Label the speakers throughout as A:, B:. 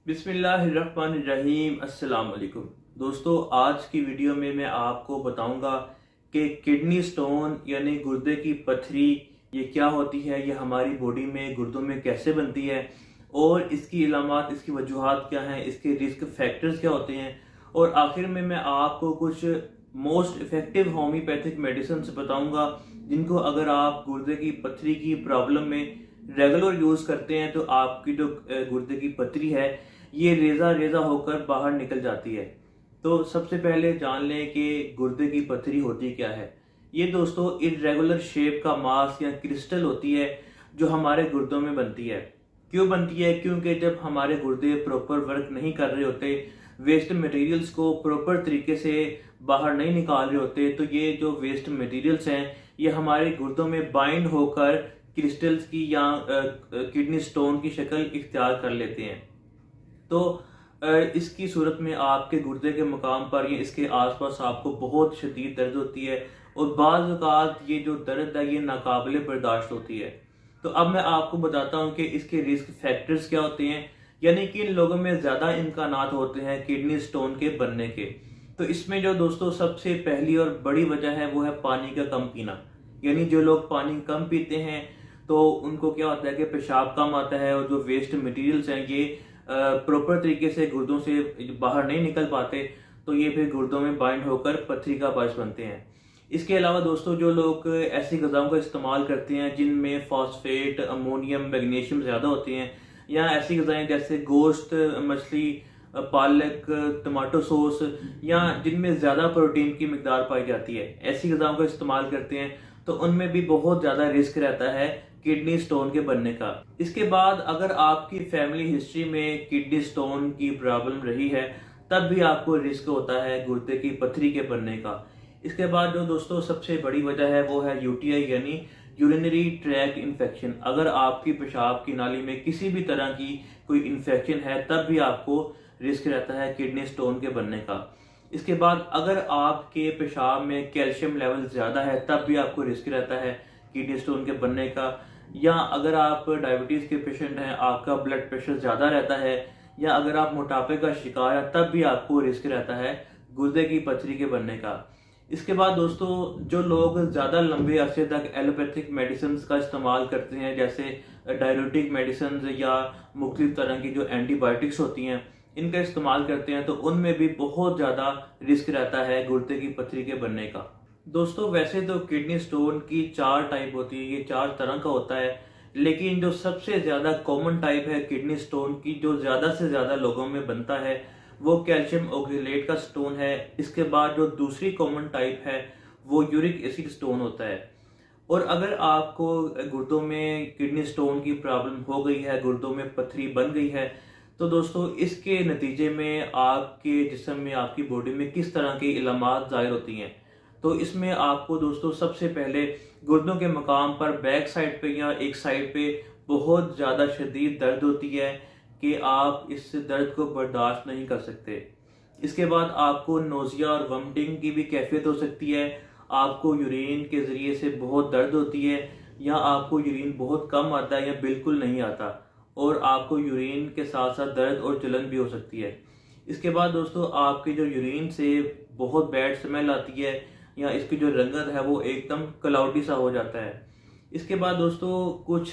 A: बिस्मिल्लाहिर्रहमानिर्रहीम। अस्सलाम वालेकुम दोस्तों, आज की वीडियो में मैं आपको बताऊंगा कि किडनी स्टोन यानी गुर्दे की पथरी ये क्या होती है, ये हमारी बॉडी में गुर्दों में कैसे बनती है और इसकी इलामात, इसकी वजूहात क्या हैं, इसके रिस्क फैक्टर्स क्या होते हैं और आखिर में मैं आपको कुछ मोस्ट इफेक्टिव होम्योपैथिक मेडिसिन बताऊंगा जिनको अगर आप गुर्दे की पथरी की प्रॉब्लम में रेगुलर यूज करते हैं तो आपकी जो गुर्दे की पथरी है ये रेजा रेजा होकर बाहर निकल जाती है। तो सबसे पहले जान लें कि गुर्दे की पथरी होती क्या है। ये दोस्तों इरेगुलर शेप का मास या क्रिस्टल होती है जो हमारे गुर्दों में बनती है। क्यों बनती है? क्योंकि जब हमारे गुर्दे प्रॉपर वर्क नहीं कर रहे होते, वेस्ट मटेरियल्स को प्रॉपर तरीके से बाहर नहीं निकाल रहे होते, तो ये जो वेस्ट मटेरियल्स हैं ये हमारे गुर्दों में बाइंड होकर क्रिस्टल्स की या किडनी स्टोन की शक्ल इख्तियार कर लेते हैं। तो इसकी सूरत में आपके गुर्दे के मकाम पर या इसके आसपास आपको बहुत शदीद दर्द होती है और बाज़ औक़ात ये जो दर्द है ये नाकाबिले बर्दाश्त होती है। तो अब मैं आपको बताता हूँ कि इसके रिस्क फैक्टर्स क्या होते हैं, यानी कि इन लोगों में ज़्यादा इम्कानात होते हैं किडनी स्टोन के बनने के। तो इसमें जो दोस्तों सबसे पहली और बड़ी वजह है वो है पानी का कम पीना। यानी जो लोग पानी कम पीते हैं तो उनको क्या होता है कि पेशाब कम आता है और जो वेस्ट मटेरियल्स हैं ये प्रॉपर तरीके से गुर्दों से बाहर नहीं निकल पाते, तो ये फिर गुर्दों में बाइंड होकर पथरी का बायस बनते हैं। इसके अलावा दोस्तों जो लोग ऐसी ग़िज़ाओं का इस्तेमाल करते हैं जिनमें फॉस्फेट, अमोनियम, मैग्नीशियम ज़्यादा होते हैं, या ऐसी ग़िज़ाएं जैसे गोश्त, मछली, पालक, टमाटो सॉस, या जिनमें ज़्यादा प्रोटीन की मिकदार पाई जाती है, ऐसी ग़िज़ाओं का इस्तेमाल करते हैं तो उनमें भी बहुत ज़्यादा रिस्क रहता है किडनी स्टोन के बनने का। इसके बाद अगर आपकी फैमिली हिस्ट्री में किडनी स्टोन की प्रॉब्लम रही है तब भी आपको रिस्क होता है गुर्दे की पथरी के बनने का। इसके बाद जो दोस्तों सबसे बड़ी वजह है वो है यूटीआई यानी यूरिनरी ट्रैक्ट इन्फेक्शन। अगर आपकी पेशाब की नाली में किसी भी तरह की कोई इन्फेक्शन है तब भी आपको रिस्क रहता है किडनी स्टोन के बनने का। इसके बाद अगर आपके पेशाब में कैल्शियम लेवल ज़्यादा है तब भी आपको रिस्क रहता है किडनी स्टोन के बनने का। या अगर आप डायबिटीज़ के पेशेंट हैं, आपका ब्लड प्रेशर ज़्यादा रहता है, या अगर आप मोटापे का शिकार है तब भी आपको रिस्क रहता है गुर्दे की पथरी के बनने का। इसके बाद दोस्तों जो लोग ज़्यादा लंबे अरसे तक एलोपैथिक मेडिसिन का इस्तेमाल करते हैं, जैसे डायबिटिक मेडिसिन या मुख्तलिफ तरह की जो एंटीबायोटिक्स होती हैं इनका इस्तेमाल करते हैं, तो उनमें भी बहुत ज़्यादा रिस्क रहता है गुर्दे की पथरी के बनने का। दोस्तों वैसे तो किडनी स्टोन की 4 टाइप होती है, ये 4 तरह का होता है, लेकिन जो सबसे ज़्यादा कॉमन टाइप है किडनी स्टोन की, जो ज़्यादा से ज़्यादा लोगों में बनता है, वो कैल्शियम ऑक्सलेट का स्टोन है। इसके बाद जो दूसरी कॉमन टाइप है वो यूरिक एसिड स्टोन होता है। और अगर आपको गुर्दों में किडनी स्टोन की प्रॉब्लम हो गई है, गुर्दों में पथरी बन गई है, तो दोस्तों इसके नतीजे में आपके जिस्म में, आपकी बॉडी में किस तरह की इलामात ज़ाहिर होती हैं। तो इसमें आपको दोस्तों सबसे पहले गुर्दों के मकाम पर बैक साइड पे या एक साइड पे बहुत ज़्यादा शदीद दर्द होती है कि आप इस दर्द को बर्दाश्त नहीं कर सकते। इसके बाद आपको नोज़िया और वॉमिटिंग की भी कैफियत हो सकती है, आपको यूरिन के ज़रिए से बहुत दर्द होती है, या आपको यूरिन बहुत कम आता है या बिल्कुल नहीं आता, और आपको यूरिन के साथ साथ दर्द और जलन भी हो सकती है। इसके बाद दोस्तों आपकी जो यूरिन से बहुत बैड स्मेल आती है, या इसकी जो रंगत है वो एकदम क्लाउडी सा हो जाता है। इसके बाद दोस्तों कुछ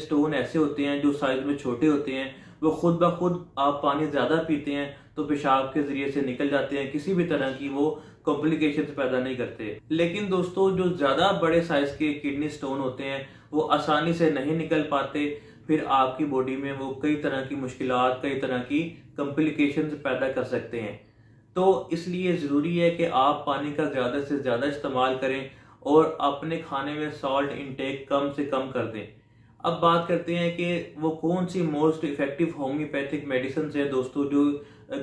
A: स्टोन ऐसे होते हैं जो साइज में छोटे होते हैं, वो खुद ब खुद आप पानी ज़्यादा पीते हैं तो पेशाब के ज़रिए से निकल जाते हैं, किसी भी तरह की वो कॉम्प्लिकेशन पैदा नहीं करते। लेकिन दोस्तों जो ज़्यादा बड़े साइज के किडनी स्टोन होते हैं वो आसानी से नहीं निकल पाते, फिर आपकी बॉडी में वो कई तरह की मुश्किलात, कई तरह की कॉम्प्लिकेशन पैदा कर सकते हैं। तो इसलिए ज़रूरी है कि आप पानी का ज़्यादा से ज़्यादा इस्तेमाल करें और अपने खाने में सॉल्ट इंटेक कम से कम कर दें। अब बात करते हैं कि वो कौन सी मोस्ट इफेक्टिव होम्योपैथिक मेडिसिन है दोस्तों जो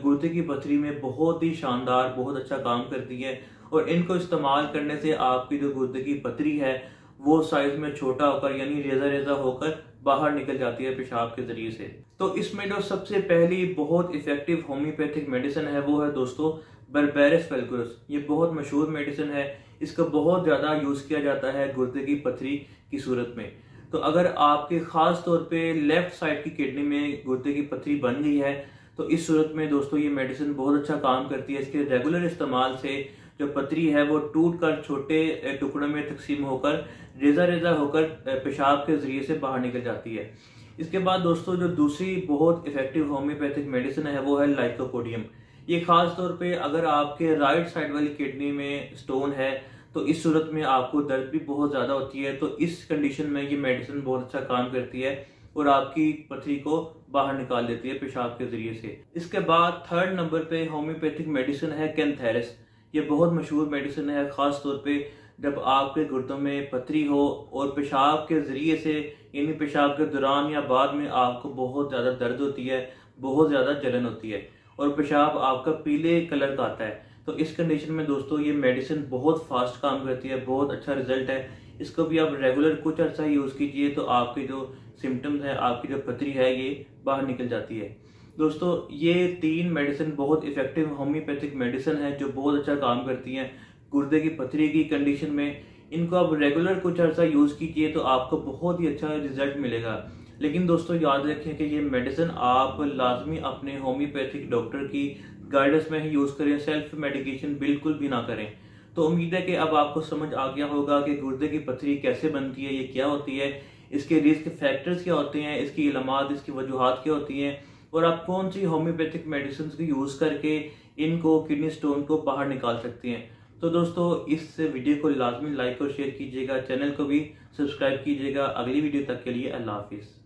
A: गुर्दे की पथरी में बहुत ही शानदार, बहुत अच्छा काम करती है, और इनको इस्तेमाल करने से आपकी जो गुर्दे की पथरी है वो साइज में छोटा होकर यानी रेजा रेजा होकर बाहर निकल जाती है पेशाब के जरिए से। तो इसमें जो सबसे पहली बहुत इफेक्टिव होम्योपैथिक मेडिसिन है वो है दोस्तों बर्बेरिस वल्गुरस। ये बहुत मशहूर मेडिसिन है, इसका बहुत ज़्यादा यूज़ किया जाता है गुर्दे की पथरी की सूरत में। तो अगर आपके ख़ास तौर पे लेफ्ट साइड की किडनी में गुर्दे की पथरी बन गई है तो इस सूरत में दोस्तों ये मेडिसिन बहुत अच्छा काम करती है। इसके रेगुलर इस्तेमाल से जो पथरी है वो टूट कर छोटे टुकड़ों में तकसीम होकर रेजा रेजा होकर पेशाब के जरिए से बाहर निकल जाती है। इसके बाद दोस्तों जो दूसरी बहुत इफेक्टिव होम्योपैथिक मेडिसिन है वो है लाइकोपोडियम। ये खास तौर पे अगर आपके राइट साइड वाली किडनी में स्टोन है तो इस सूरत में आपको दर्द भी बहुत ज्यादा होती है, तो इस कंडीशन में ये मेडिसिन बहुत अच्छा काम करती है और आपकी पथरी को बाहर निकाल देती है पेशाब के जरिए से। इसके बाद थर्ड नंबर पे होम्योपैथिक मेडिसिन है कैंथेरस। ये बहुत मशहूर मेडिसिन है, खास तौर पे जब आपके गुर्दों में पथरी हो और पेशाब के जरिए से यानी पेशाब के दौरान या बाद में आपको बहुत ज्यादा दर्द होती है, बहुत ज्यादा जलन होती है और पेशाब आपका पीले कलर का आता है। तो इस कंडीशन में दोस्तों ये मेडिसिन बहुत फास्ट काम करती है, बहुत अच्छा रिजल्ट है। इसको भी आप रेगुलर कुछ अर्सा यूज कीजिए तो आपके जो सिम्टम्स है, आपकी जो पथरी है ये बाहर निकल जाती है। दोस्तों ये 3 मेडिसिन बहुत इफेक्टिव होम्योपैथिक मेडिसिन है जो बहुत अच्छा काम करती हैं गुर्दे की पथरी की कंडीशन में। इनको आप रेगुलर कुछ अर्सा यूज कीजिए तो आपको बहुत ही अच्छा रिजल्ट मिलेगा। लेकिन दोस्तों याद रखें कि ये मेडिसिन आप लाजमी अपने होम्योपैथिक डॉक्टर की गाइडेंस में ही यूज करें, सेल्फ मेडिकेशन बिल्कुल भी ना करें। तो उम्मीद है कि अब आपको समझ आ गया होगा कि गुर्दे की पथरी कैसे बनती है, ये क्या होती है, इसके रिस्क फैक्टर्स क्या होते हैं, इसकी इलामात, इसकी वजूहात क्या होती हैं और आप कौन सी होम्योपैथिक मेडिसिन को यूज करके इनको किडनी स्टोन को बाहर निकाल सकते हैं। तो दोस्तों इस वीडियो को लाजमी लाइक और शेयर कीजिएगा, चैनल को भी सब्सक्राइब कीजिएगा। अगली वीडियो तक के लिए अल्लाह हाफिज।